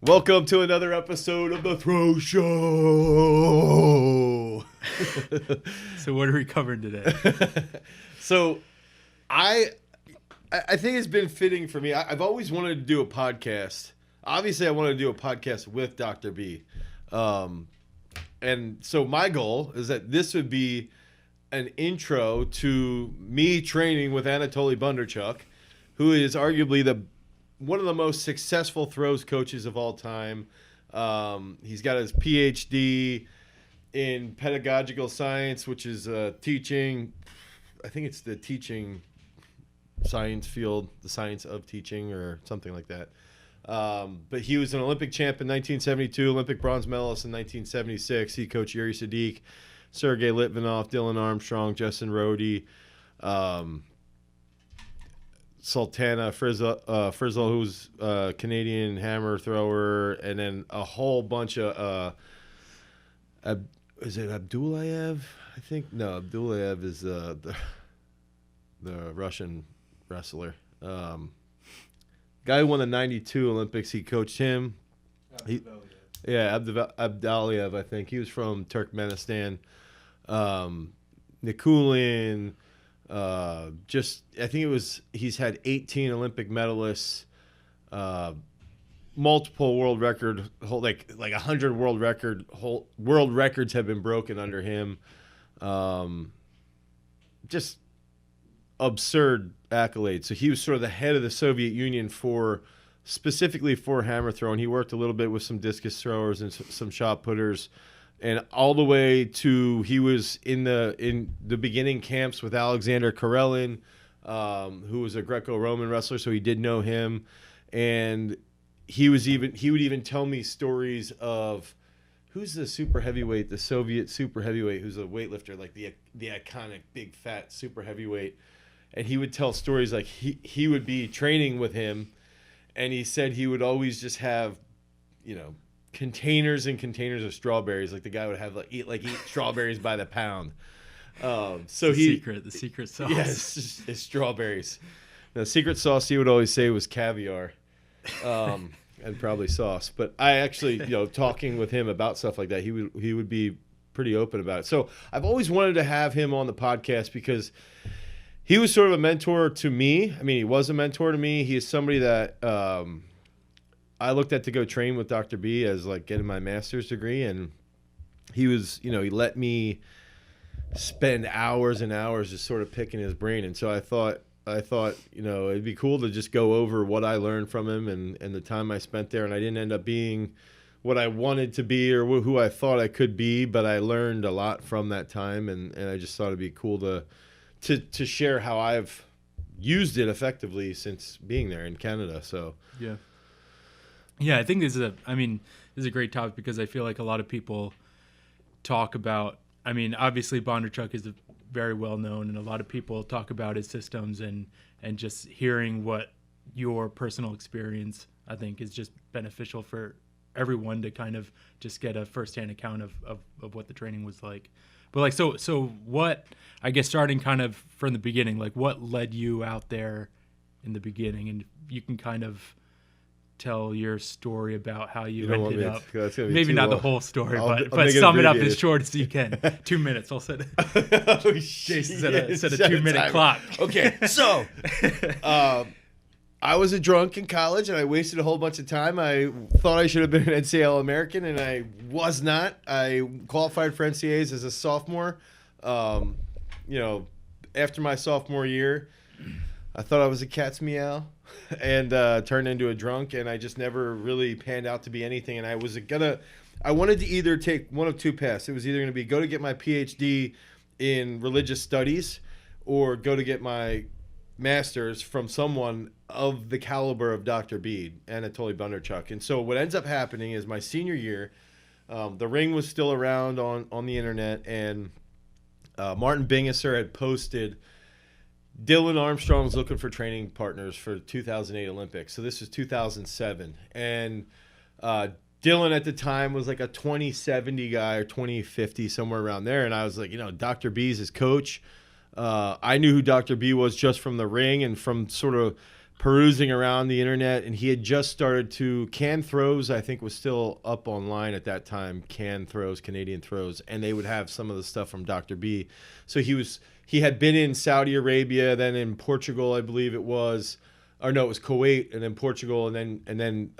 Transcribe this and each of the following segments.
Welcome to another episode of the Throws Show. So what are we covering today? So I think it's been fitting for me. I've always wanted to do a podcast. Obviously, I wanted to do a podcast with Dr. B. And so my goal is that this would be an intro to me training with Anatoly Bondarchuk, who is arguably one of the most successful throws coaches of all time. He's got his PhD in pedagogical science, which is teaching. I think it's the teaching science field, the science of teaching or something like that. But he was an Olympic champ in 1972, Olympic bronze medalist in 1976. He coached Yuri Sadiq, Sergei Litvinov, Dylan Armstrong, Justin Rhodey, Sultana Frizzle, who's a Canadian hammer thrower, and then a whole bunch of is it Abdulayev? I think no, Abdulayev is the Russian wrestler. Guy who won the '92 Olympics. He coached him. Abdulayev. I think he was from Turkmenistan. Nikulin. I think he's had 18 Olympic medalists, multiple world record, like 100 world records have been broken under him. Just absurd accolades. So he was sort of the head of the Soviet Union specifically for hammer throwing. He worked a little bit with some discus throwers and some shot putters. And all the way to he was in the beginning camps with Alexander Karelin, who was a Greco-Roman wrestler, so he did know him. And he would even tell me stories of who's the super heavyweight, the Soviet super heavyweight, who's a weightlifter, like the iconic big fat super heavyweight. And he would tell stories like he would be training with him, and he said he would always just have, containers and containers of strawberries. Like the guy would have eat strawberries by the pound. The secret sauce. Yes, it's strawberries. The secret sauce he would always say was caviar, and probably sauce. But I actually, talking with him about stuff like that, he would be pretty open about it. So I've always wanted to have him on the podcast because he was sort of a mentor to me. I mean, he was a mentor to me. He is somebody that I looked at to go train with Dr. B as getting my master's degree, and he was, he let me spend hours and hours just sort of picking his brain. And so I thought, it'd be cool to just go over what I learned from him and the time I spent there. And I didn't end up being what I wanted to be or who I thought I could be, but I learned a lot from that time. And I just thought it'd be cool to share how I've used it effectively since being there in Canada. So, yeah. Yeah, I think this is a great topic because I feel like a lot of people talk about, obviously Bondarchuk is very well known, and a lot of people talk about his systems and just hearing what your personal experience, I think, is just beneficial for everyone to kind of just get a firsthand account of what the training was like. But so what, I guess starting kind of from the beginning, what led you out there in the beginning, and you can kind of tell your story about how you ended up. Maybe not the whole story, but sum it up as short as you can. 2 minutes. I'll set it. Oh, Jason set a 2-minute clock. Okay, so I was a drunk in college, and I wasted a whole bunch of time. I thought I should have been an NCAA American, and I was not. I qualified for NCAAs as a sophomore. After my sophomore year, I thought I was a cat's meow and turned into a drunk, and I just never really panned out to be anything. And I wanted to either take one of two paths. It was either going to be go to get my PhD in religious studies or go to get my master's from someone of the caliber of Dr. B, Anatoly Bondarchuk. And so what ends up happening is my senior year, the ring was still around on the internet, and Martin Bingisser had posted Dylan Armstrong's looking for training partners for 2008 Olympics. So this was 2007. And Dylan at the time was like a 2070 guy or 2050, somewhere around there. And I was like, Dr. B's his coach. I knew who Dr. B was just from the ring and from sort of perusing around the internet, and he had just started to Throws, I think, was still up online at that time. Throws, Canadian Throws, and they would have some of the stuff from Dr. B. So he had been in Saudi Arabia, then in Portugal, I believe it was, or no, it was Kuwait, and then Portugal, and then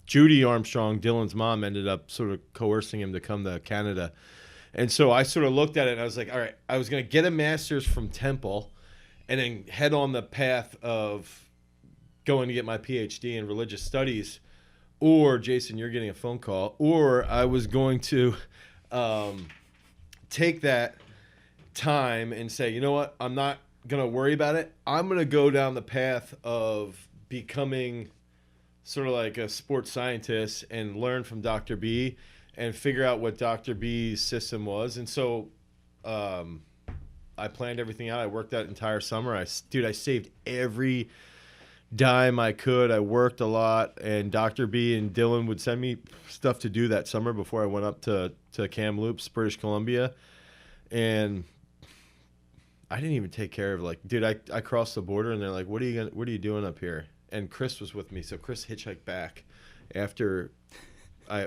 Judy Armstrong, Dylan's mom, ended up sort of coercing him to come to Canada. And so I sort of looked at it and I was like, all right, I was going to get a master's from Temple and then head on the path of going to get my PhD in religious studies, or Jason, you're getting a phone call, or I was going to take that time and say, you know what, I'm not going to worry about it. I'm going to go down the path of becoming sort of like a sports scientist and learn from Dr. B and figure out what Dr. B's system was. And so I planned everything out. I worked that entire summer. I saved every dime I could. I worked a lot, and Dr. B and Dylan would send me stuff to do that summer before I went up to Kamloops, British Columbia. And I didn't even take care of I crossed the border and they're like, what are you doing up here? And Chris was with me. So Chris hitchhiked back after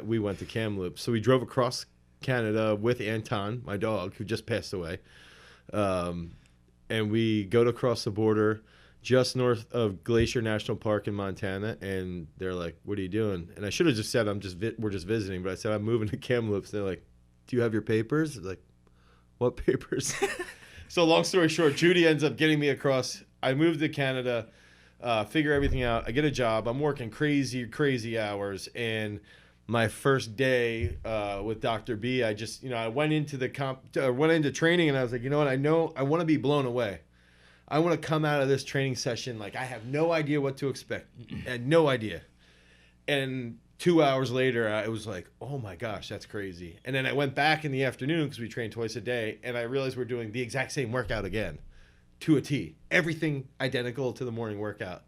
we went to Kamloops. So we drove across Canada with Anton, my dog, who just passed away. And we go to cross the border just north of Glacier National Park in Montana, and they're like, what are you doing? And I should have just said, we're just visiting, but I said, I'm moving to Kamloops. They're like, do you have your papers? I was like, what papers? So long story short, Judy ends up getting me across. I moved to Canada, figure everything out. I get a job. I'm working crazy hours, and my first day with Dr. B, I went into training, and I was like, you know what? I want to be blown away. I want to come out of this training session like I have no idea what to expect. I had no idea. And 2 hours later, I was like, oh my gosh, that's crazy. And then I went back in the afternoon because we train twice a day, and I realized we're doing the exact same workout again to a T. Everything identical to the morning workout.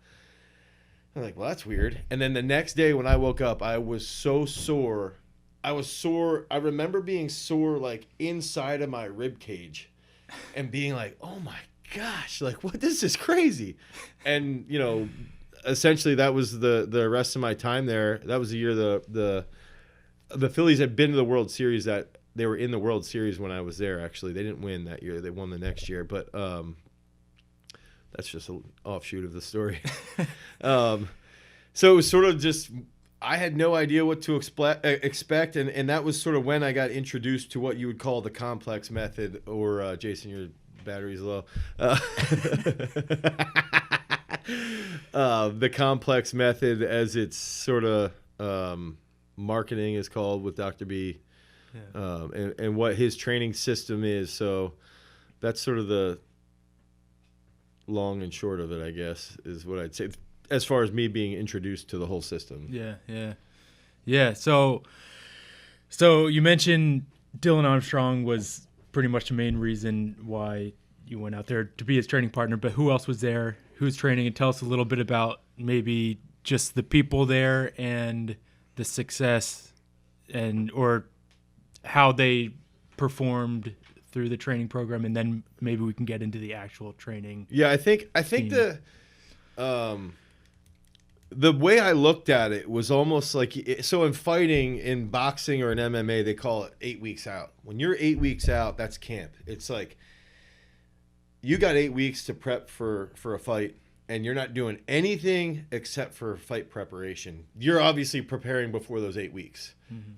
I'm like, well, that's weird. And then the next day when I woke up, I was so sore. I was sore. I remember being sore like inside of my rib cage and being like, oh my gosh, like what, this is crazy. And, essentially that was the rest of my time there. That was the year the Phillies had been to the World Series. That they were in the World Series when I was there. Actually, they didn't win that year. They won the next year, but that's just an offshoot of the story. So it was sort of just, I had no idea what to expect, and that was sort of when I got introduced to what you would call the complex method, or Jason, your battery's low. The complex method, as it's sort of marketing is called with Dr. B, and what his training system is. So that's sort of the long and short of it, I guess, is what I'd say, as far as me being introduced to the whole system. Yeah. So you mentioned Dylan Armstrong was pretty much the main reason why you went out there to be his training partner, but who else was there? Who's training? And tell us a little bit about maybe just the people there and the success or how they performed through the training program, and then maybe we can get into the actual training. Yeah, I think the way I looked at it was almost like, so in fighting, in boxing or in MMA, they call it 8 weeks out. When you're 8 weeks out, that's camp. It's like you got 8 weeks to prep for a fight, and you're not doing anything except for fight preparation. You're obviously preparing before those 8 weeks,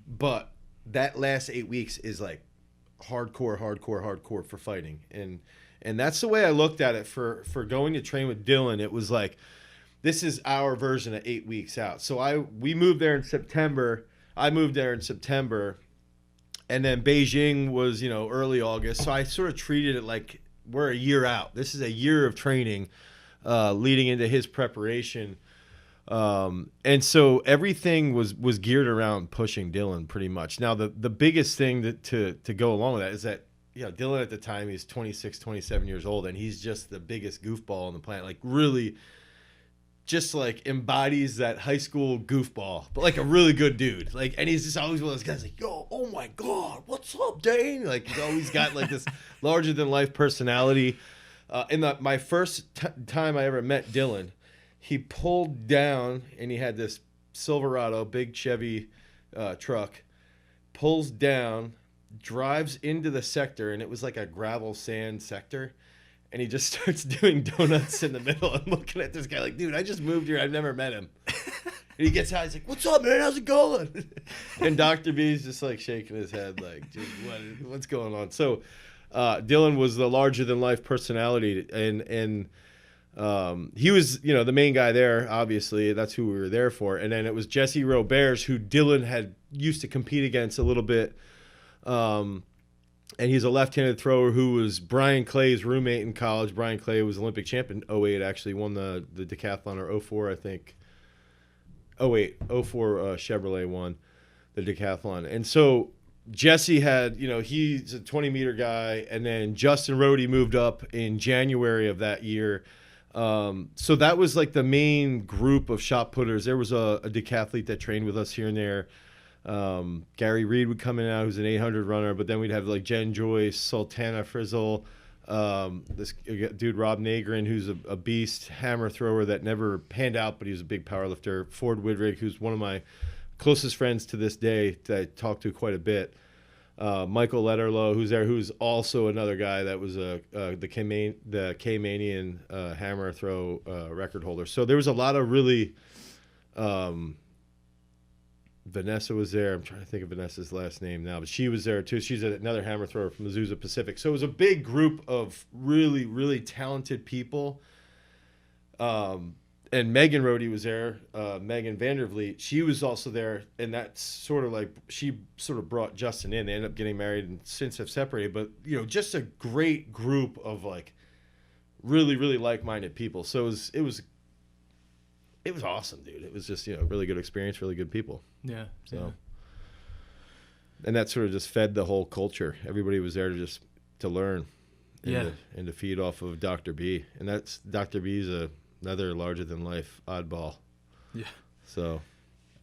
but that last 8 weeks is like hardcore for fighting. And that's the way I looked at it for going to train with Dylan. It was like, this is our version of 8 weeks out. So we moved there in September. I moved there in September, and then Beijing was, early August. So I sort of treated it like we're a year out. This is a year of training leading into his preparation. And so everything was geared around pushing Dylan pretty much. Now, the biggest thing to go along with that is that, Dylan at the time, he's 26, 27 years old, and he's just the biggest goofball on the planet. Like, really just like embodies that high school goofball, but like a really good dude. Like, and he's just always one of those guys like, yo, oh my God, what's up, Dane? Like, he's always got like this larger than life personality. My first time I ever met Dylan, He pulled down, and he had this Silverado, big Chevy truck, pulls down, drives into the sector, and it was like a gravel sand sector. And he just starts doing donuts in the middle. I'm looking at this guy like, dude, I just moved here. I've never met him. And he gets out. He's like, what's up, man? How's it going? And Dr. B's just like shaking his head like, dude, what's going on? So Dylan was the larger-than-life personality. And he was, the main guy there, obviously. That's who we were there for. And then it was Jesse Roberts, who Dylan had used to compete against a little bit. And he's a left-handed thrower who was Brian Clay's roommate in college. Brian Clay was Olympic champion in 08, actually won the decathlon, or 04, I think. 08, 04 Chevrolet won the decathlon. And so Jesse had, he's a 20-meter guy, and then Justin Rohde moved up in January of that year. So that was like the main group of shot putters. There was a decathlete that trained with us here and there. Gary Reed would come in and out, who's an 800 runner, but then we'd have like Jen Joyce, Sultana Frizzle, this dude Rob Nagrin, who's a beast hammer thrower that never panned out, but he was a big power lifter. Ford Widrig, who's one of my closest friends to this day that I talk to quite a bit. Michael Letterlow, who's there, who's also another guy that was the K-Manian hammer throw record holder. So there was a lot of really Vanessa was there. I'm trying to think of Vanessa's last name now, but she was there too. She's another hammer thrower from Azusa Pacific. So it was a big group of really, really talented people. And Megan Rohde was there, Megan Vandervliet. She was also there, and that's sort of like she sort of brought Justin in. They ended up getting married and since have separated. But just a great group of like really, really like-minded people. So it was awesome, dude. It was just, really good experience, really good people. Yeah. So, yeah. And that sort of just fed the whole culture. Everybody was there to learn and, to feed off of Dr. B. And that's Dr. B's another larger-than-life oddball. Yeah. So.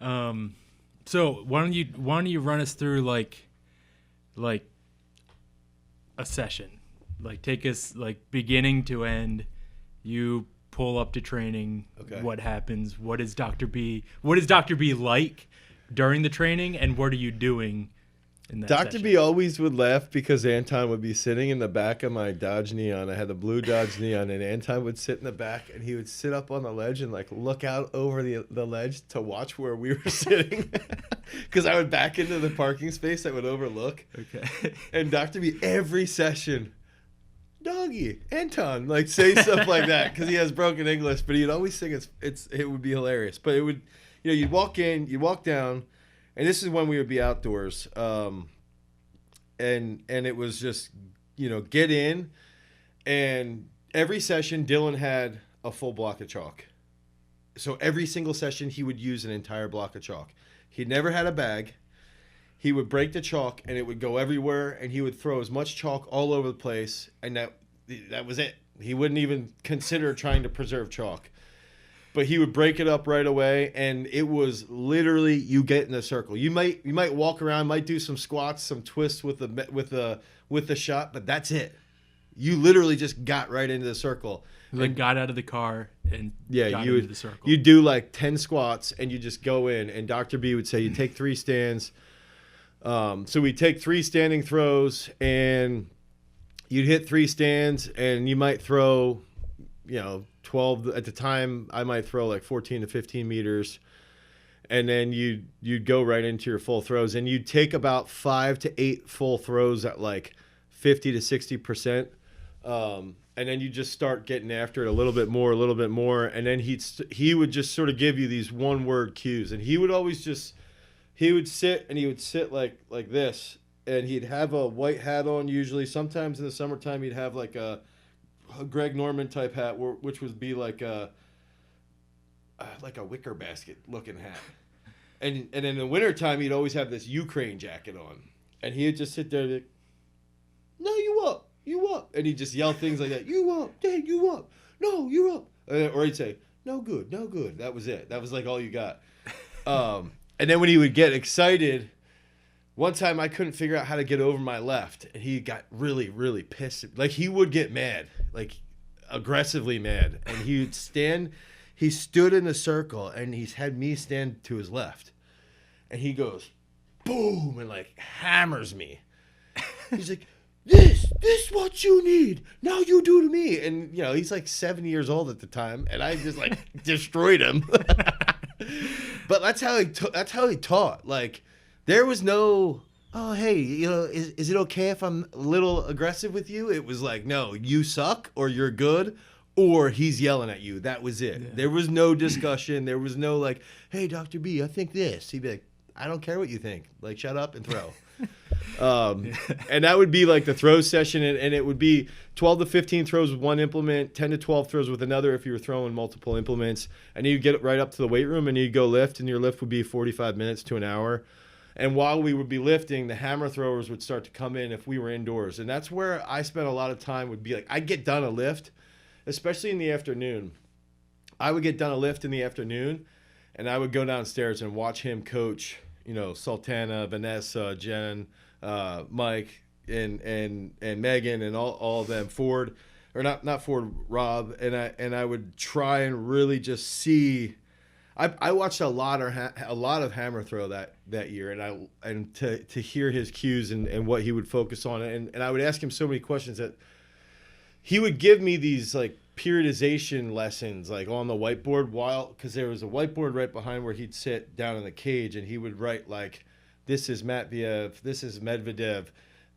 So why don't you run us through like a session, like take us like beginning to end. You pull up to training. Okay. What happens? What is Dr. B like during the training, and what are you doing in that Dr. session? B always would laugh because Anton would be sitting in the back of my Dodge Neon. I had the blue Dodge Neon, and Anton would sit in the back, and he would sit up on the ledge and like look out over the ledge to watch where we were sitting, because I would back into the parking space that would overlook. Okay. And Dr. B every session, doggy, Anton, like say stuff like that because he has broken English, but he'd always think it would be hilarious. But it would, you'd walk in, you walk down, and this is when we would be outdoors, and it was just, get in, and every session Dylan had a full block of chalk. So every single session he would use an entire block of chalk. He never had a bag. He would break the chalk, and it would go everywhere, and he would throw as much chalk all over the place, and that was it. He wouldn't even consider trying to preserve chalk. But he would break it up right away, and it was literally you get in a circle. You might walk around, might do some squats, some twists with the shot, but that's it. You literally just got right into the circle. Like got out of the car and got into the circle. You do like 10 squats, and you just go in, and Dr. B would say you take 3 stands. So we take 3 standing throws, and you'd hit 3 stands, and you might throw, 12 at the time. I might throw like 14 to 15 meters, and then you'd go right into your full throws, and you'd take about 5 to 8 full throws at like 50 to 60%. And then you just start getting after it a little bit more, and then he would just sort of give you these one-word cues, and he would sit like this, and he'd have a white hat on usually. Sometimes in the summertime he'd have like a Greg Norman type hat, which would be like a wicker basket looking hat. And in the wintertime he'd always have this Ukraine jacket on, and he'd just sit there like, no, you up. And he'd just yell things like that. You up, Dave, you up. No, you up. Or he'd say, no good. That was it. That was like all you got. And then when he would get excited, one time I couldn't figure out how to get over my left, and he got really, really pissed. Like he would get mad, like aggressively mad, and he would stand he stood in a circle and he's had me stand to his left. And he goes, boom, and like hammers me. He's like, this what you need. Now you do to me. And, you know, he's like 70 years old at the time. And I just like destroyed him. But that's how he taught. Like, there was no, oh, hey, you know, is it okay if I'm a little aggressive with you? It was like, no, you suck or you're good or he's yelling at you. That was it. Yeah. There was no discussion. There was no like, hey, Dr. B, I think this. He'd be like, I don't care what you think. Like, shut up and throw. And that would be like the throw session, and it would be 12 to 15 throws with one implement, 10 to 12 throws with another if you were throwing multiple implements. And you'd get right up to the weight room, and you'd go lift, and your lift would be 45 minutes to an hour. And while we would be lifting, the hammer throwers would start to come in if we were indoors. And that's where I spent a lot of time would be like, I'd get done a lift, especially in the afternoon. I would get done a lift in the afternoon, and I would go downstairs and watch him coach, you know, Sultana, Vanessa, Jen, Mike, and Megan, and all of them, Ford, or not Ford, Rob, and I would try and really just see. I watched a lot of hammer throw that year, and to hear his cues and what he would focus on, and I would ask him so many questions that he would give me these like periodization lessons like on the whiteboard, because there was a whiteboard right behind where he'd sit down in the cage, and he would write like, this is Matviev, this is Medvedev,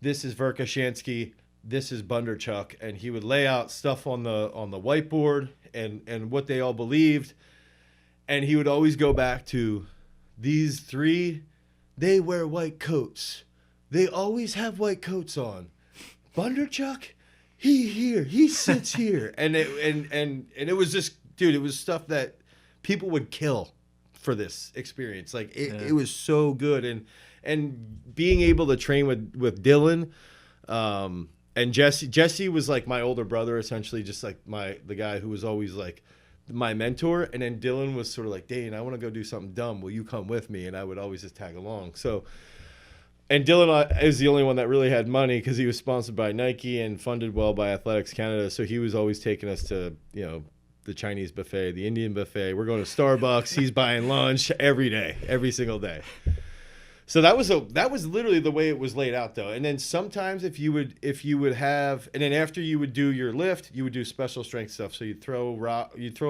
this is Verkhoshansky, this is Bondarchuk, and he would lay out stuff on the whiteboard and what they all believed, and he would always go back to these three. They wear white coats. They always have white coats on. Bondarchuk, he sits here, and it was just, dude, it was stuff that people would kill for this experience. Like it was so good, and being able to train with Dylan, and Jesse was like my older brother, essentially, just like the guy who was always like my mentor, and then Dylan was sort of like, Dane, I want to go do something dumb. Will you come with me? And I would always just tag along. So. And Dylan is the only one that really had money because he was sponsored by Nike and funded well by Athletics Canada. So he was always taking us to, you know, the Chinese buffet, the Indian buffet. We're going to Starbucks. He's buying lunch every day, every single day. So that was literally the way it was laid out, though. And then sometimes if you would have, and then after you would do your lift, you would do special strength stuff. So you'd throw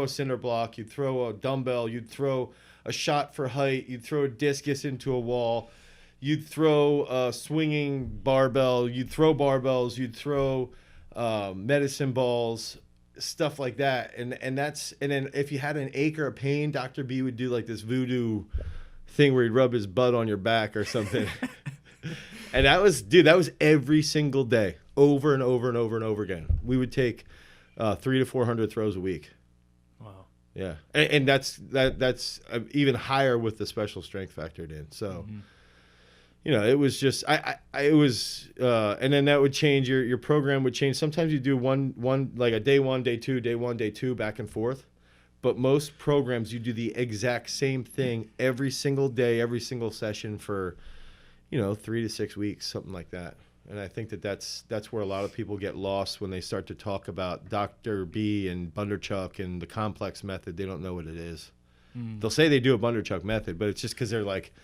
a cinder block, you'd throw a dumbbell, you'd throw a shot for height, you'd throw a discus into a wall. You'd throw a swinging barbell, you'd throw barbells, you'd throw medicine balls, stuff like that. And then if you had an ache or a pain, Dr. B would do like this voodoo thing where he'd rub his butt on your back or something. And that was every single day, over and over and over and over again. We would take 300 to 400 throws a week. Wow. Yeah. And that's even higher with the special strength factored in. So. Mm-hmm. You know, it was just it was and then that would change, your program would change. Sometimes you do one like a day one, day two, back and forth. But most programs you do the exact same thing every single day, every single session for, you know, 3 to 6 weeks, something like that. And I think that's where a lot of people get lost when they start to talk about Dr. B and Bondarchuk and the complex method. They don't know what it is. They'll say they do a Bondarchuk method, but it's just because they're like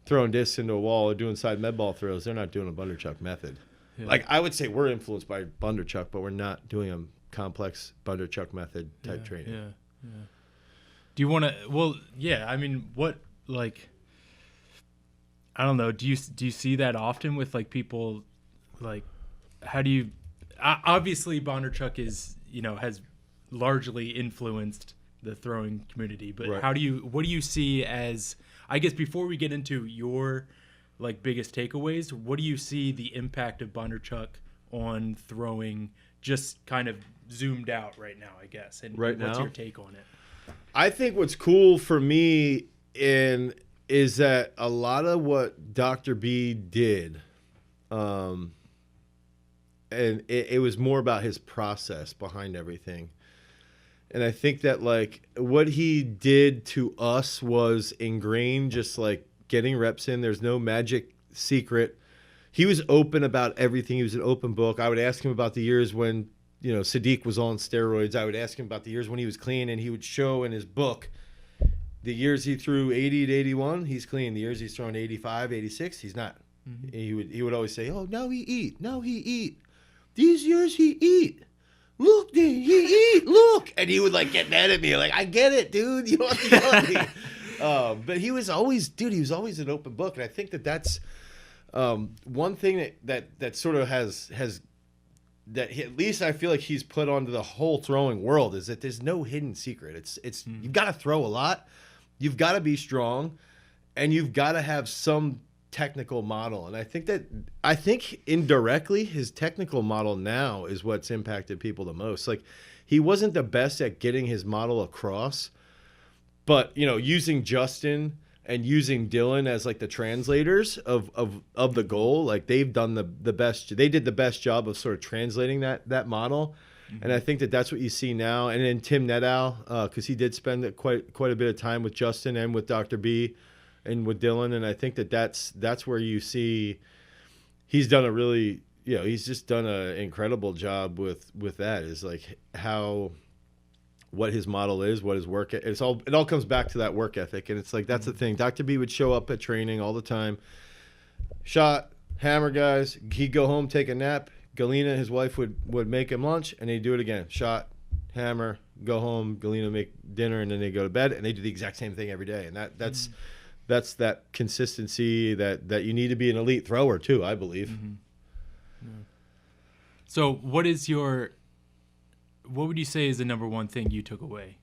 throwing discs into a wall or doing side med ball throws. They're not doing a Bondarchuk method. Yeah. Like, I would say we're influenced by Bondarchuk, but we're not doing a complex Bondarchuk method type training. Yeah. Do you want to? Well, yeah. I mean, what, like, I don't know. Do you see that often with like people? Like, how do you? Obviously, Bondarchuk is, you know, has largely influenced the throwing community, but right. What do you see as? I guess before we get into your like biggest takeaways, what do you see the impact of Bondarchuk on throwing, just kind of zoomed out right now, I guess? And what's your take on it? I think what's cool for me is that a lot of what Dr. B did, and it was more about his process behind everything. And I think that, like, what he did to us was ingrained, just like getting reps in. There's no magic secret. He was open about everything. He was an open book. I would ask him about the years when Sadiq was on steroids, I would ask him about the years when he was clean, and he would show in his book the years he threw 80 to 81, he's clean. The years he's thrown 85, 86, he's not. Mm-hmm. He would always say, "Oh, no, he eat. No, he eat. These years he eat. Look, he eat. Look." And he would like get mad at me, like, "I get it, dude. You don't have to yell at me." But he was always an open book, and I think that's one thing that sort of has that at least I feel like he's put onto the whole throwing world, is that there's no hidden secret. It's you've got to throw a lot, you've got to be strong, and you've got to have some technical model. And I think indirectly his technical model now is what's impacted people the most. Like, he wasn't the best at getting his model across, but using Justin and using Dylan as like the translators of the goal, like they've done the best. They did the best job of sort of translating that model. Mm-hmm. And I think that's what you see now. And then Tim Nedow, because he did spend quite a bit of time with Justin and with Dr. B and with Dylan. And I think that's where you see he's done a really, he's just done an incredible job with that, is like what his model is, what his work. It all comes back to that work ethic, and it's like that's the thing. Dr. B would show up at training all the time, shot, hammer guys. He'd go home, take a nap. Galena, his wife, would make him lunch, and they'd do it again. Shot, hammer, go home. Galena make dinner, and then they go to bed, and they do the exact same thing every day. And that's that consistency that you need to be an elite thrower too, I believe. Mm-hmm. Yeah. So what would you say is the number one thing you took away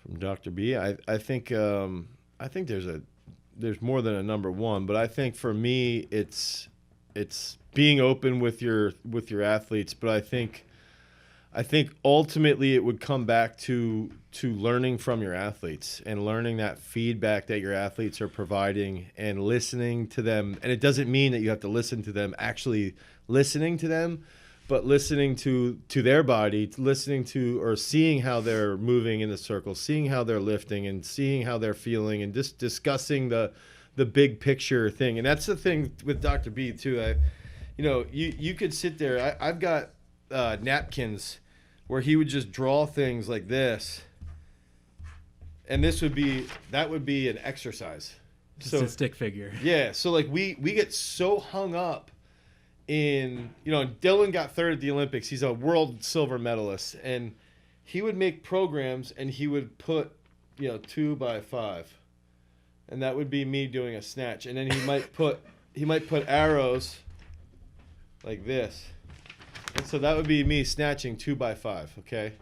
from Dr. B? I think there's more than a number one, but I think for me it's being open with your athletes. But I think ultimately it would come back to learning from your athletes and learning that feedback that your athletes are providing and listening to them. And it doesn't mean that you have to listen to them, actually listening to them, but listening to their body, listening to or seeing how they're moving in the circle, seeing how they're lifting, and seeing how they're feeling, and just discussing the big picture thing. And that's the thing with Dr. B too. You could sit there. I've got napkins where he would just draw things like this, and that would be an exercise. Just a stick figure. Yeah. So like we get so hung up in, Dylan got third at the Olympics. He's a world silver medalist, and he would make programs and he would put, 2 by 5, and that would be me doing a snatch. And then he might put arrows like this. And so that would be me snatching 2 by 5. Okay.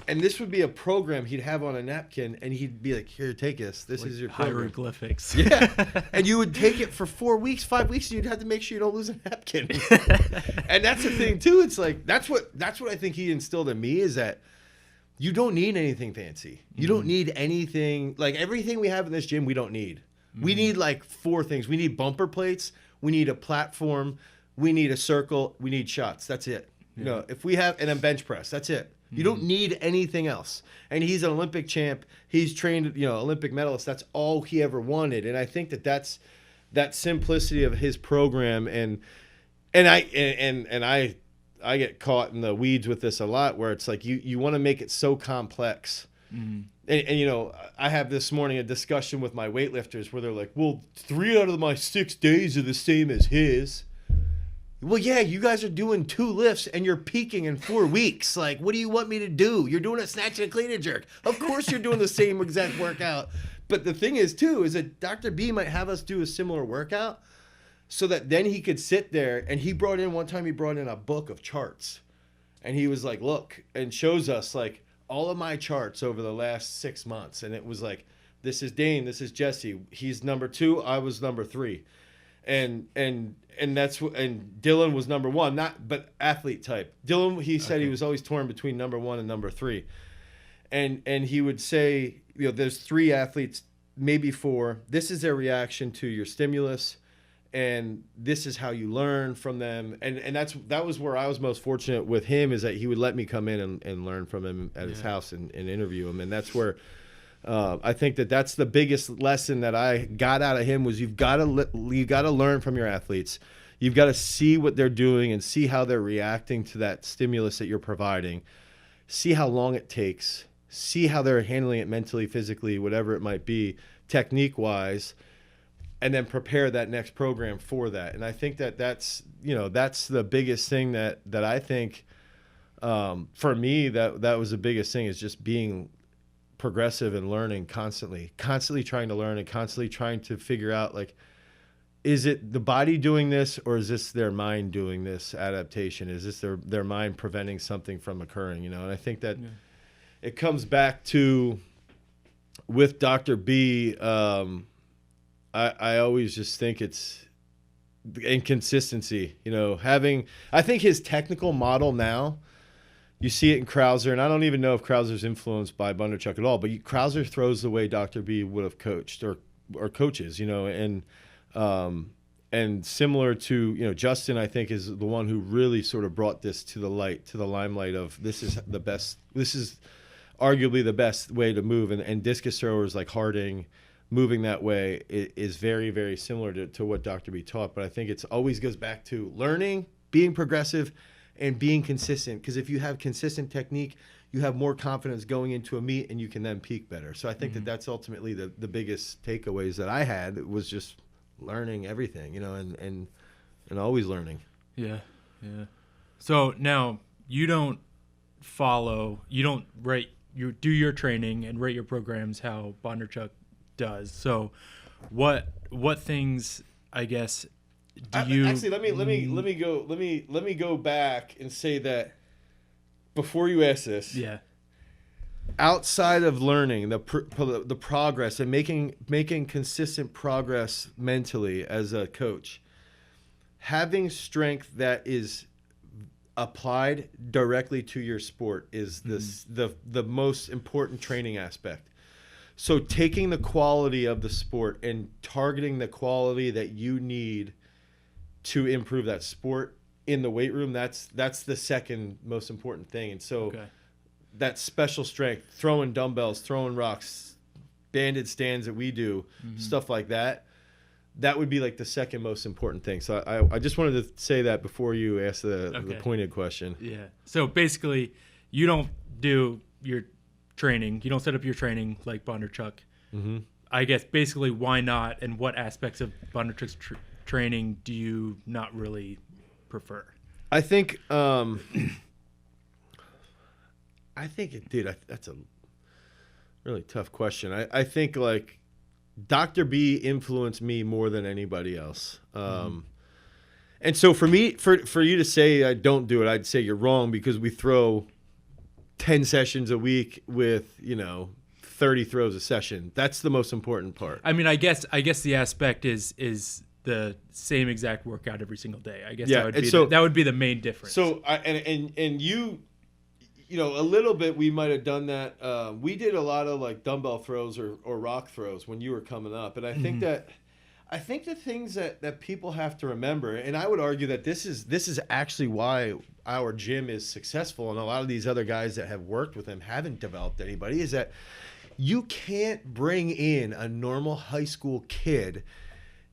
And this would be a program he'd have on a napkin, and he'd be like, "Here, take this. This is your program." Hieroglyphics. Yeah. And you would take it for 4 weeks, 5 weeks, and you'd have to make sure you don't lose a napkin. And that's the thing too. It's like that's what I think he instilled in me, is that you don't need anything fancy. You don't need anything, like everything we have in this gym we don't need. We need like 4 things. We need bumper plates, we need a platform, we need a circle, we need shots. That's it. Yeah. If we have, and a bench press, that's it. You don't need anything else. And he's an Olympic champ. He's trained, Olympic medalist. That's all he ever wanted. And I think that's that simplicity of his program. And I get caught in the weeds with this a lot, where it's like you want to make it so complex. And I have this morning a discussion with my weightlifters where they're like, "Well, 3 out of my 6 days are the same as his." Well, yeah, you guys are doing 2 lifts and you're peaking in 4 weeks. Like, what do you want me to do? You're doing a snatch and a clean and jerk. Of course you're doing the same exact workout. But the thing is, too, is that Dr. B might have us do a similar workout so that then he could sit there. And one time he brought in a book of charts. And he was like, "Look," and shows us like all of my charts over the last 6 months. And it was like, this is Dane, this is Jesse. He's number 2, I was number 3. And Dylan was number 1, but athlete type. Dylan, he said he was always torn between number 1 and number 3. And he would say, there's 3 athletes, maybe 4. This is their reaction to your stimulus, and this is how you learn from them. And that was where I was most fortunate with him, is that he would let me come in and learn from him at his house and interview him. And that's where I think that's the biggest lesson that I got out of him, was you've got to learn from your athletes. You've got to see what they're doing and see how they're reacting to that stimulus that you're providing. See how long it takes. See how they're handling it mentally, physically, whatever it might be, technique-wise, and then prepare that next program for that. And I think that's the biggest thing that I think for me that was the biggest thing, is just being progressive and learning constantly trying to learn and constantly trying to figure out, like, is it the body doing this, or is this their mind doing this adaptation? Is this their mind preventing something from occurring? And I think that it comes back to, with Dr. B, I always just think it's inconsistency. I think his technical model now, you see it in Krauser, and I don't even know if Krauser's influenced by Bondarchuk at all, but Krauser throws the way Dr. B would have coached or coaches, and similar to, Justin, I think, is the one who really sort of brought this to the limelight of, this is arguably the best way to move, and discus throwers like Harding moving that way is very, very similar to what Dr. B taught. But I think it's always goes back to learning, being progressive, and being consistent. Because if you have consistent technique, you have more confidence going into a meet, and you can then peak better. So I think that's ultimately the biggest takeaways that I had, was just learning everything, and always learning. Yeah. So now you don't rate, you do your training and rate your programs how Bondarchuk does. So what things, I guess, actually, let me go back and say that before you ask this. Yeah. Outside of learning the progress and making consistent progress mentally as a coach, having strength that is applied directly to your sport is the most important training aspect. So taking the quality of the sport and targeting the quality that you need to improve that sport in the weight room, that's the second most important thing. And so that special strength, throwing dumbbells, throwing rocks, banded stands that we do, stuff like that, that would be like the second most important thing. So I just wanted to say that before you ask the pointed question. Yeah. So basically, you don't do your training. You don't set up your training like Bondarchuk. I guess basically, why not? And what aspects of Bondarchuk's training do you not really prefer? I think, that's a really tough question. I think, like, Dr. B influenced me more than anybody else. And so for me, for you to say I don't do it, I'd say you're wrong, because we throw 10 sessions a week with, 30 throws a session. That's the most important part. I mean, I guess the aspect is the same exact workout every single day. I guess that would be the main difference. So and you a little bit, we might have done that. We did a lot of like dumbbell throws or rock throws when you were coming up. And I think the things that people have to remember, and I would argue that this is actually why our gym is successful, and a lot of these other guys that have worked with him haven't developed anybody, is that you can't bring in a normal high school kid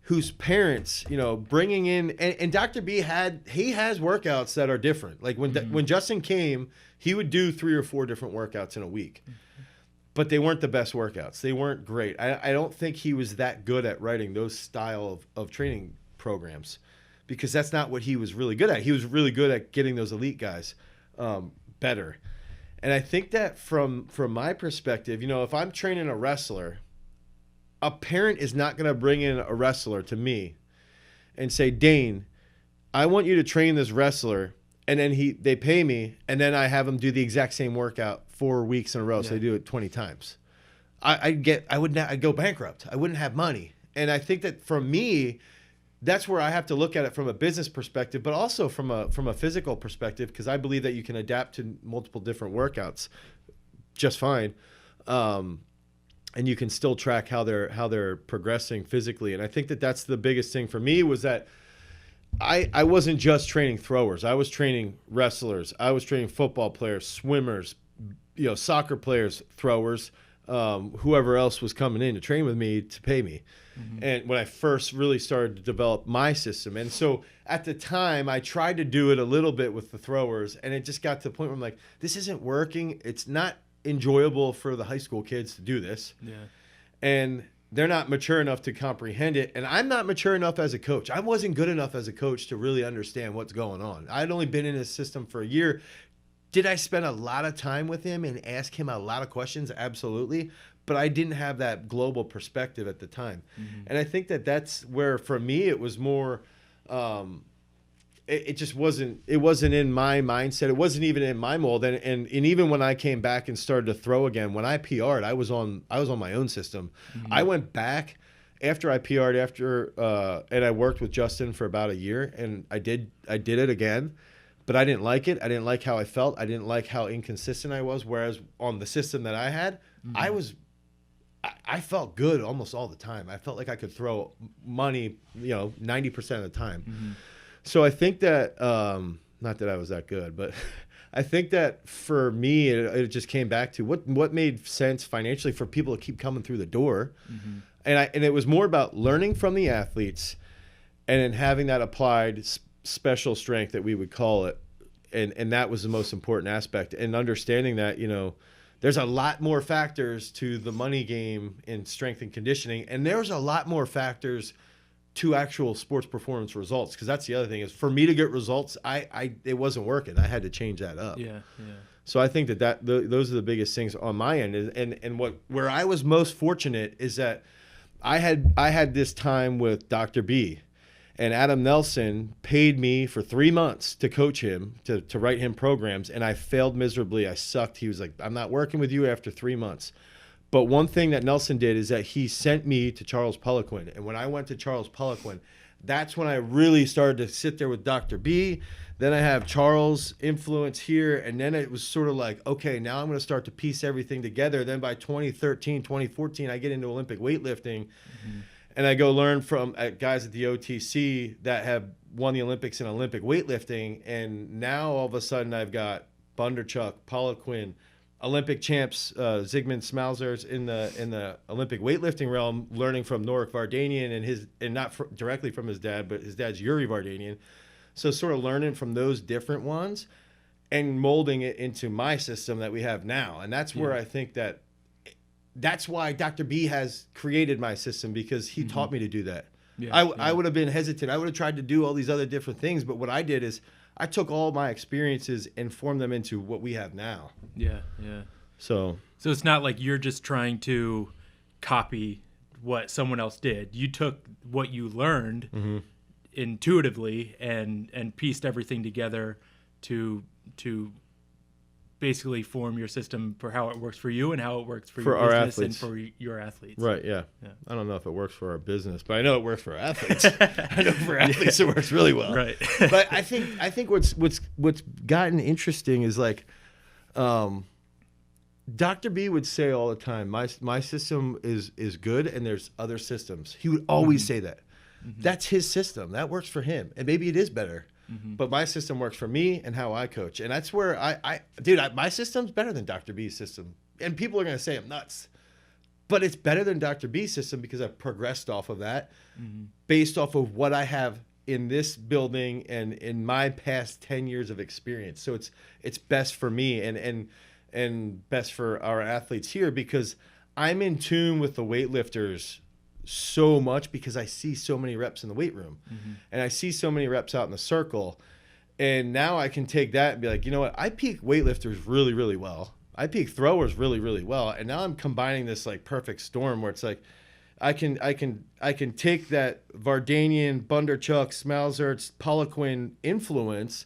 whose parents, bringing in, and Dr. B has workouts that are different. Like when Justin came, he would do 3 or 4 different workouts in a week, but they weren't the best workouts. They weren't great. I don't think he was that good at writing those style of training programs, because that's not what he was really good at. He was really good at getting those elite guys better. And I think that from my perspective, if I'm training a wrestler, a parent is not going to bring in a wrestler to me and say, Dane, I want you to train this wrestler, and then they pay me, and then I have them do the exact same workout 4 weeks in a row, so they do it 20 times. I'd go bankrupt. I wouldn't have money. And I think that for me, that's where I have to look at it from a business perspective, but also from a physical perspective, because I believe that you can adapt to multiple different workouts just fine. And you can still track how they're progressing physically. And I think that that's the biggest thing for me, was that I wasn't just training throwers. I was training wrestlers. I was training football players, swimmers, soccer players, throwers, whoever else was coming in to train with me to pay me. And when I first really started to develop my system. And so at the time, I tried to do it a little bit with the throwers, and it just got to the point where I'm like, this isn't working. It's not enjoyable for the high school kids to do this. Yeah. And they're not mature enough to comprehend it. And I'm not mature enough as a coach. I wasn't good enough as a coach to really understand what's going on. I'd only been in his system for a year. Did I spend a lot of time with him and ask him a lot of questions? Absolutely. But I didn't have that global perspective at the time. And I think that that's where, for me, it was more, it just wasn't in my mindset. It wasn't even in my mold. And even when I came back and started to throw again, when I PR'd, I was on my own system. I went back after I PR'd and I worked with Justin for about a year, and I did it again. But I didn't like it. I didn't like how I felt. I didn't like how inconsistent I was. Whereas on the system that I had, I felt good almost all the time. I felt like I could throw money, 90% of the time. So I think that, not that I was that good, but I think that for me, it just came back to what made sense financially for people to keep coming through the door. And it was more about learning from the athletes and then having that applied special strength that we would call it. And that was the most important aspect. And understanding that, there's a lot more factors to the money game in strength and conditioning. And there's a lot more factors to actual sports performance results. Because that's the other thing is for me to get results, it wasn't working. I had to change that up. Yeah. So I think those are the biggest things on my end. And where I was most fortunate is that I had this time with Dr. B. And Adam Nelson paid me for 3 months to coach him, to write him programs, and I failed miserably. I sucked. He was like, I'm not working with you after 3 months. But one thing that Nelson did is that he sent me to Charles Poliquin. And when I went to Charles Poliquin, that's when I really started to sit there with Dr. B. Then I have Charles' influence here, and then it was sort of like, okay, now I'm going to start to piece everything together. Then by 2013, 2014, I get into Olympic weightlifting. And I go learn from guys at the OTC that have won the Olympics in Olympic weightlifting. And now all of a sudden I've got Bondarchuk, Poliquin, Olympic champs, Zygmunt Smalzers in the Olympic weightlifting realm, learning from Norik Vardanian and not directly from his dad, but his dad's Yuri Vardanian. So sort of learning from those different ones and molding it into my system that we have now. And that's where I think that's why Dr. B has created my system, because he taught me to do that. I would have been hesitant. I would have tried to do all these other different things. But what I did is I took all my experiences and formed them into what we have now. Yeah. So it's not like you're just trying to copy what someone else did. You took what you learned intuitively and pieced everything together to basically form your system for how it works for you and how it works for your our business athletes. And for your athletes. Right, yeah. I don't know if it works for our business, but I know it works for athletes. I know for athletes it works really well. Right. But I think what's gotten interesting is like Dr. B would say all the time, my system is good and there's other systems. He would always say that. That's his system. That works for him. And maybe it is better. But my system works for me and how I coach. And that's where my system's better than Dr. B's system. And people are going to say I'm nuts. But it's better than Dr. B's system because I've progressed off of that based off of what I have in this building and in my past 10 years of experience. So it's best for me and best for our athletes here because I'm in tune with the weightlifters so much because I see so many reps in the weight room and I see so many reps out in the circle. And now I can take that and be like, you know what? I peak weightlifters really, really well. I peak throwers really, really well. And now I'm combining this like perfect storm where it's like, I can take that Vardanian, Bondarchuk, Smalzerts, Poliquin influence,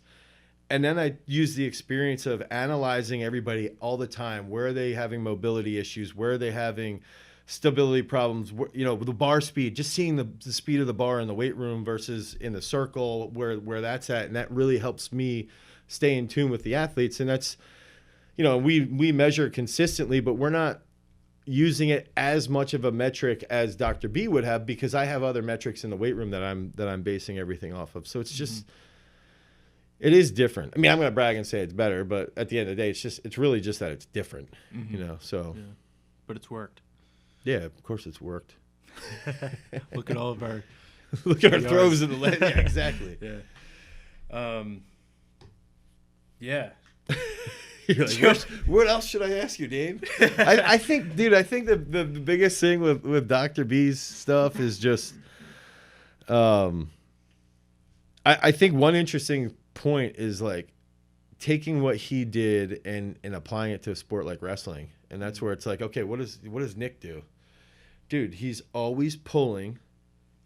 and then I use the experience of analyzing everybody all the time. Where are they having mobility issues? Where are they having stability problems? You know, the bar speed, just seeing the speed of the bar in the weight room versus in the circle, where that's at, and that really helps me stay in tune with the athletes. And that's, you know, we measure consistently, but we're not using it as much of a metric as Dr. B would have because I have other metrics in the weight room that I'm basing everything off of. So it's just it is different. I mean, I'm going to brag and say it's better, but at the end of the day, it's really just that it's different, you know. So, but it's worked. Yeah, of course it's worked. Look at all of our throws in the leg. Yeah, exactly. Yeah. Yeah. You're like, what else should I ask you, Dane? I think the biggest thing with Dr. B's stuff is just, I think one interesting point is like taking what he did and applying it to a sport like wrestling. And that's where it's like, okay, what does Nick do? Dude, he's always pulling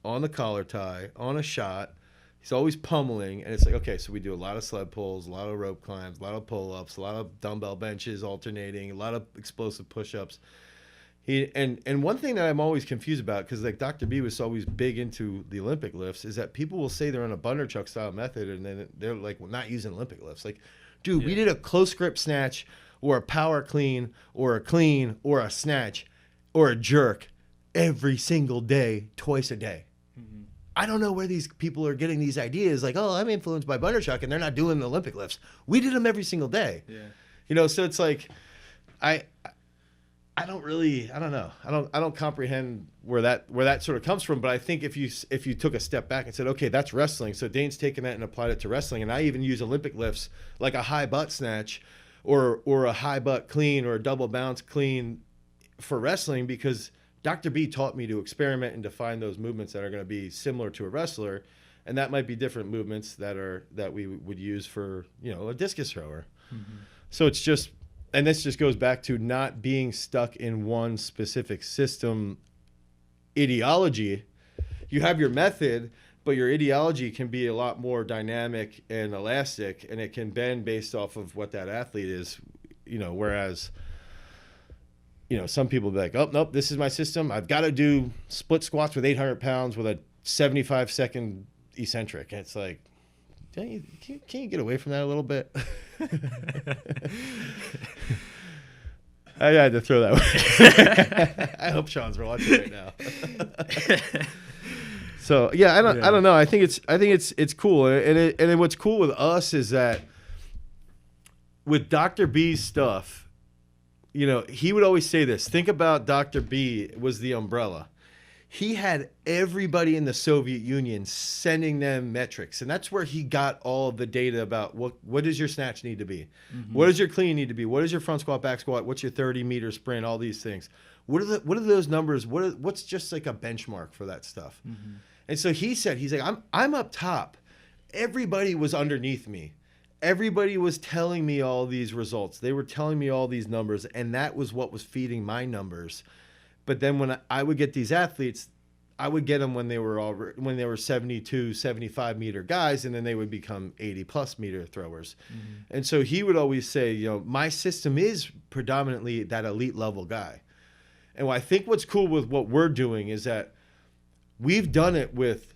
on the collar tie, on a shot. He's always pummeling, and it's like, okay, so we do a lot of sled pulls, a lot of rope climbs, a lot of pull-ups, a lot of dumbbell benches alternating, a lot of explosive push-ups. And one thing that I'm always confused about, because like Dr. B was always big into the Olympic lifts, is that people will say they're on a Bondarchuk style method, and then they're like, well, not using Olympic lifts. Like, dude, we did a close grip snatch, or a power clean, or a snatch, or a jerk every single day, twice a day. I don't know where these people are getting these ideas like, oh, I'm influenced by Bondarchuk and they're not doing the Olympic lifts. We did them every single day. Yeah. So it's like, I don't know. I don't comprehend where that sort of comes from. But I think if you took a step back and said, okay, that's wrestling. So Dane's taken that and applied it to wrestling. And I even use Olympic lifts like a high butt snatch or a high butt clean or a double bounce clean for wrestling, because Dr. B taught me to experiment and define those movements that are going to be similar to a wrestler, and that might be different movements that we would use for, a discus thrower. Mm-hmm. So it's just, and this just goes back to not being stuck in one specific system ideology. You have your method, but your ideology can be a lot more dynamic and elastic, and it can bend based off of what that athlete is, whereas some people be like, oh, nope, this is my system. I've got to do split squats with 800 pounds with a 75-second eccentric. And it's like, can you get away from that a little bit? I had to throw that one. I hope Sean's watching right now. So, yeah, I don't know. I think it's cool. And what's cool with us is that with Dr. B's stuff, he would always say this. Think about Dr. B was the umbrella. He had everybody in the Soviet Union sending them metrics. And that's where he got all of the data about what does your snatch need to be? Mm-hmm. What does your clean need to be? What is your front squat, back squat? What's your 30-meter sprint? All these things. What are those numbers? What's just like a benchmark for that stuff? Mm-hmm. And so he's like, I'm up top. Everybody was underneath me. Everybody was telling me all these results. They were telling me all these numbers, and that was what was feeding my numbers. But then when I would get these athletes, I would get them when they were 72, 75 meter guys, and then they would become 80+ meter throwers. Mm-hmm. And so he would always say, my system is predominantly that elite level guy. And I think what's cool with what we're doing is that we've done it with,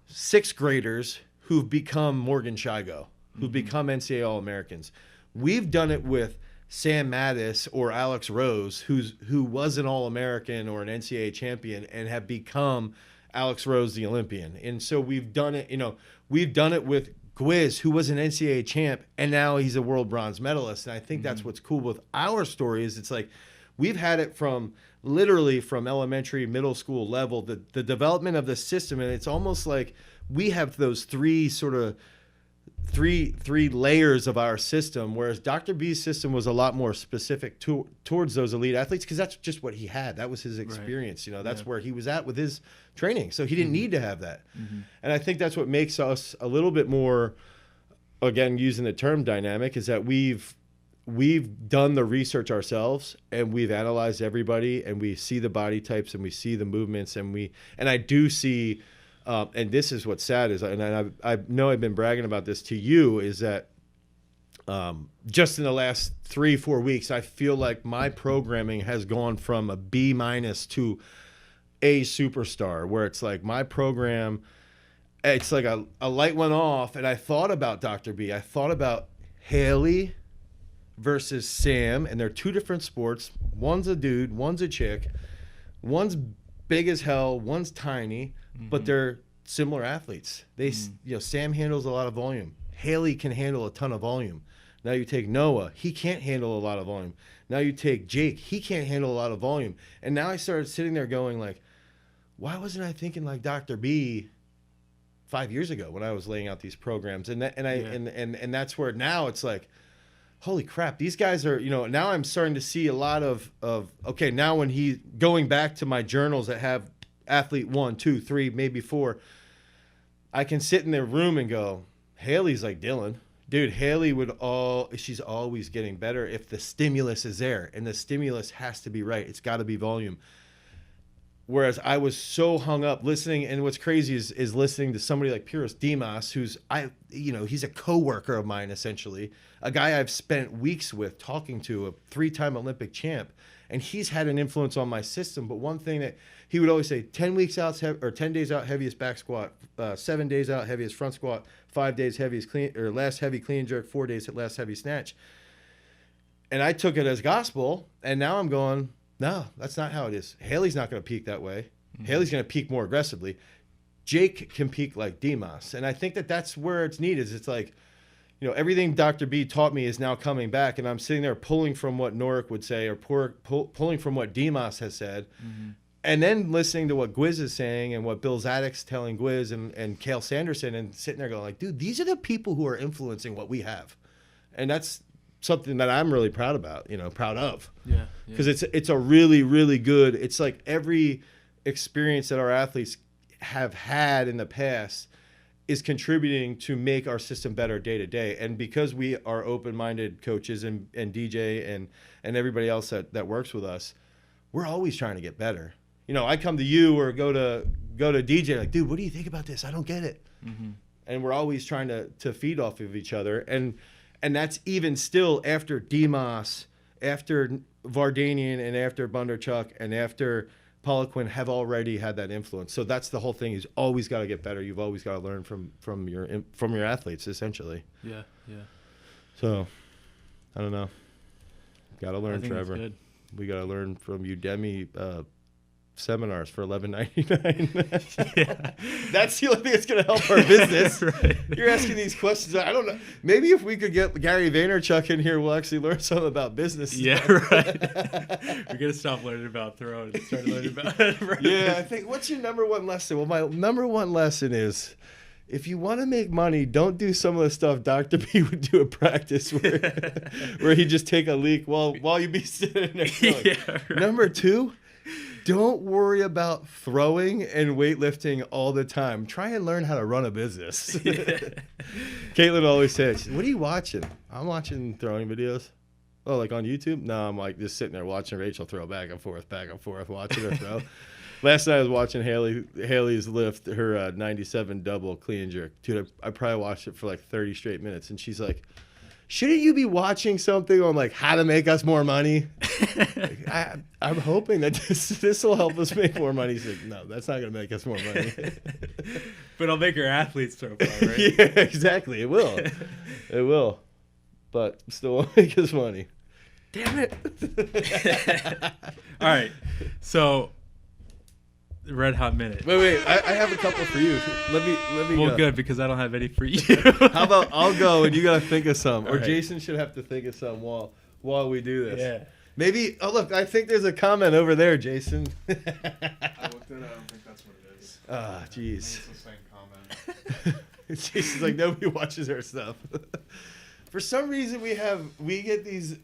sixth graders who've become Morgan Shigo, who've become NCAA All-Americans. We've done it with Sam Mattis or Alex Rose, who was an All-American or an NCAA champion and have become Alex Rose, the Olympian. And so we've done it, we've done it with Gwiz, who was an NCAA champ, and now he's a world bronze medalist. And I think that's what's cool with our story is it's like we've had it from literally from elementary, middle school level, the development of the system. And it's almost like we have those three layers of our system, whereas Dr. B's system was a lot more specific towards those elite athletes because that's just what he had. That was his experience. Right. That's where he was at with his training. So he didn't need to have that. Mm-hmm. And I think that's what makes us a little bit more, again, using the term dynamic, is that we've done the research ourselves and we've analyzed everybody and we see the body types and we see the movements and I do see and this is what's sad is, and I know I've been bragging about this to you, is that just in the last 3-4 weeks, I feel like my programming has gone from a B- to a superstar, where it's like my program, it's like a light went off and I thought about Dr. B. I thought about Haley versus Sam, and they're two different sports. One's a dude, one's a chick. One's big as hell, one's tiny, but they're similar athletes. Sam handles a lot of volume. Haley can handle a ton of volume. Now you take Noah. He can't handle a lot of volume. Now you take Jake. He can't handle a lot of volume. And now I started sitting there going like, why wasn't I thinking like Dr. B 5 years ago when I was laying out these programs? And that's where now it's like, holy crap, these guys are, now I'm starting to see a lot of okay, now when he going back to my journals that have athlete 1, 2, 3, maybe 4, I can sit in their room and go, Haley's like Dylan. Dude, Haley she's always getting better if the stimulus is there, and the stimulus has to be right. It's got to be volume. Whereas I was so hung up listening, and what's crazy is listening to somebody like Piros Dimas, who's he's a coworker of mine, essentially, a guy I've spent weeks with talking to, a 3-time Olympic champ, and he's had an influence on my system. But one thing that he would always say, 10 weeks out or 10 days out, heaviest back squat, 7 days out, heaviest front squat, 5 days heaviest clean or last heavy clean jerk, 4 days at last heavy snatch. And I took it as gospel, and now I'm going, no, that's not how it is. Haley's not going to peak that way. Mm-hmm. Haley's going to peak more aggressively. Jake can peak like Dimas. And I think that's where it's neat is it's like, everything Dr. B taught me is now coming back, and I'm sitting there pulling from what Norik would say or pulling from what Dimas has said, and then listening to what Gwiz is saying and what Bill Zadek's telling Gwiz and Cale Sanderson, and sitting there going like, dude, these are the people who are influencing what we have. And that's something that I'm really proud about, proud of. Yeah. Because it's a really, really good, it's like every experience that our athletes have had in the past is contributing to make our system better day to day. And because we are open-minded coaches and DJ and everybody else that works with us, we're always trying to get better. I come to you or go to DJ like, dude, what do you think about this? I don't get it. Mm-hmm. And we're always trying to feed off of each other. And that's even still after Dimas, after Vardanian, and after Bondarchuk, and after Poliquin have already had that influence. So that's the whole thing. You've always got to get better. You've always got to learn from your athletes, essentially. Yeah. So, I don't know. Got to learn, Trevor. We got to learn from Udemy seminars for $11.99. Yeah. That's the only thing that's going to help our business. Right. You're asking these questions. I don't know. Maybe if we could get Gary Vaynerchuk in here, we'll actually learn something about business. Yeah, right. We're going to stop learning about throwing and start learning about right. Yeah, I think, what's your number one lesson? Well, my number one lesson is, if you want to make money, don't do some of the stuff Dr. B would do at practice where he'd just take a leak while you be sitting there. Yeah, right. Number 2, don't worry about throwing and weightlifting all the time. Try and learn how to run a business. Yeah. Caitlin always says, what are you watching? I'm watching throwing videos. Oh, like on YouTube? No, I'm like just sitting there watching Rachel throw back and forth, watching her throw. Last night I was watching Haley's lift her 97 double clean and jerk. Dude, I probably watched it for like 30 straight minutes. And she's like, shouldn't you be watching something on like how to make us more money? I'm hoping that this will help us make more money. He's like, no, that's not going to make us more money. But it'll make our athletes throw far, right? Yeah, exactly. It will. It will. But still won't make us money. Damn it. All right. So, Red Hot Minute. Wait. I have a couple for you. Let me well, go. Good, because I don't have any for you. How about I'll go and you got to think of some. Or right. Jason should have to think of some while we do this. Yeah. Maybe, look, I think there's a comment over there, Jason. I looked at it. I don't think that's what it is. Ah, jeez. It's the same comment. Jason's like, nobody watches our stuff. For some reason, we get these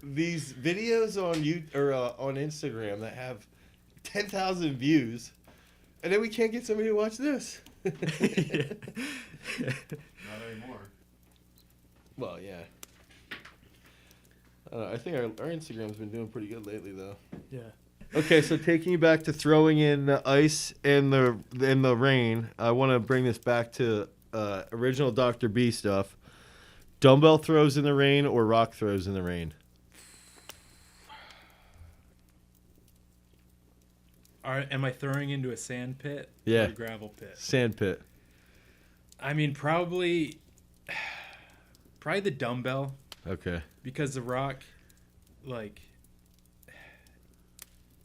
videos on on Instagram that have 10,000 views, and then we can't get somebody to watch this. Not anymore. Well, yeah. I think our Instagram's been doing pretty good lately, though. Yeah. Okay, so taking you back to throwing in the ice and the rain, I want to bring this back to original Dr. B stuff. Dumbbell throws in the rain or rock throws in the rain? Am I throwing into a sand pit or a gravel pit? Sand pit. I mean, probably the dumbbell. Okay. Because the rock, like,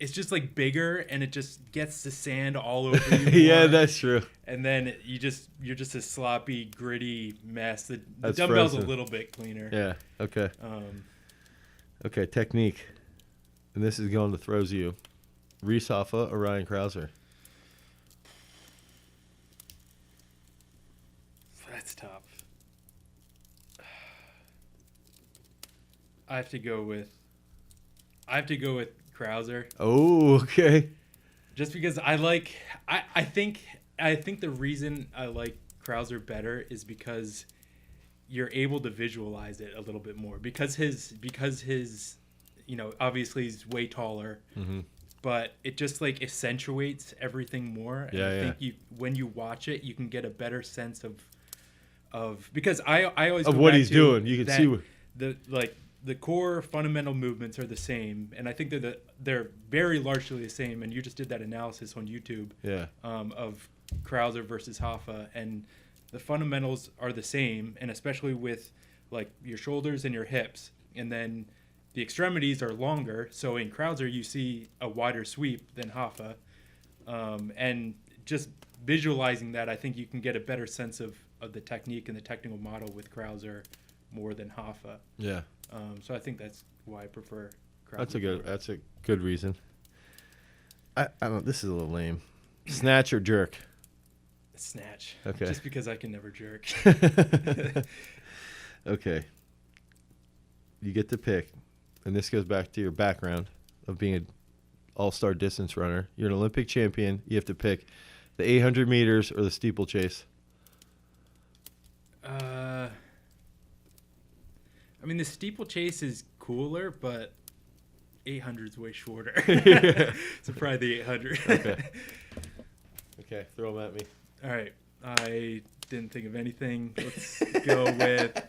it's just like bigger, and it just gets the sand all over you. Yeah, that's true. And then you're just a sloppy, gritty mess. The That's dumbbell's frozen. a little bit cleaner. Yeah. Okay. Okay. Technique, and this is going to Throws you. Reese Hoffa or Ryan Krauser? That's tough. I have to go with Krauser. Oh, okay. Just because I think the reason I like Krauser better is because you're able to visualize it a little bit more because his obviously he's way taller, but it just like accentuates everything more. And I think when you watch it, you can get a better sense of because I always Of go what back he's to doing. You can that see what the core fundamental movements are the same, and I think they're very largely the same. And you just did that analysis on YouTube, of Krauser versus Hoffa, and the fundamentals are the same, and especially with like your shoulders and your hips, and then the extremities are longer. So in Krauser, you see a wider sweep than Hoffa, and just visualizing that, I think you can get a better sense of the technique and the technical model with Krauser more than Hoffa. Yeah. So I think that's why I prefer Krauser. That's a good reason. I don't. This is a little lame. Snatch or jerk? Snatch. Okay. Just because I can never jerk. Okay. You get to pick, and this goes back to your background of being an all-star distance runner. You're an Olympic champion. You have to pick the 800 meters or the steeplechase. I mean, the steeplechase is cooler, but 800 is way shorter. So probably the 800. Okay. Okay, throw them at me. All right. I didn't think of anything. Let's go with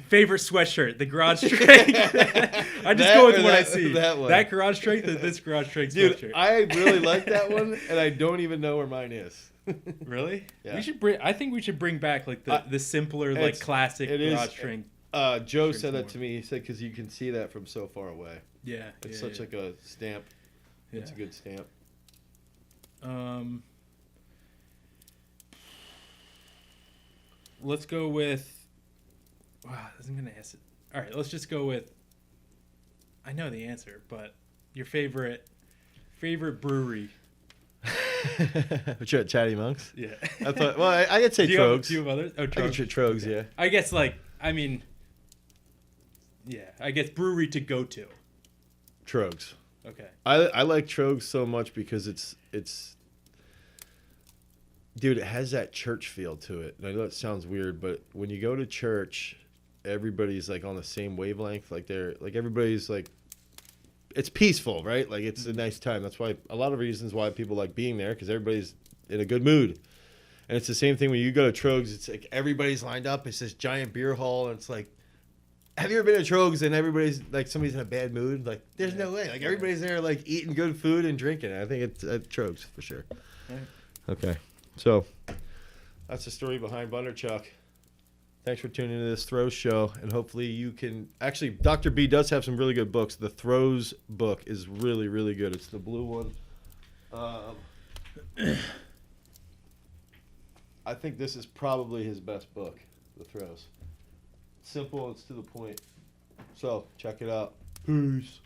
favorite sweatshirt, the garage strength. I just go with what I see. That garage strength or this garage strength sweatshirt? Dude, I really like that one, and I don't even know where mine is. Really? Yeah. I think we should bring back like the simpler, like classic garage strength. Joe said that to me. He said because you can see that from so far away. Yeah. It's such like a stamp. Yeah. It's a good stamp. Let's go with. Wow, I wasn't gonna ask it. All right, let's just go with. I know the answer, but your favorite brewery. Which are at Chatty Monks? Yeah. I thought. Well, I could say Trogs. Do you have others? Oh, I could say Trogs. Yeah. I guess I guess brewery to go to. Trogs. Okay. I like Trogs so much because it's dude, it has that church feel to it. And I know it sounds weird, but when you go to church, everybody's like on the same wavelength. Like everybody's like, it's peaceful, right? Like it's a nice time. That's why a lot of reasons why people like being there, because everybody's in a good mood. And it's the same thing when you go to Trogs. It's like everybody's lined up. It's this giant beer hall, and it's like, have you ever been to Trogs and everybody's like somebody's in a bad mood? Like there's no way. Like everybody's there like eating good food and drinking. I think it's at Trogs for sure. Right. Okay. So that's the story behind Bondarchuk. Thanks for tuning into this Throws show, and hopefully you can actually. Dr. B does have some really good books. The Throws book is really, really good. It's the blue one. I think this is probably his best book, The Throws. Simple, it's to the point. So check it out. Peace.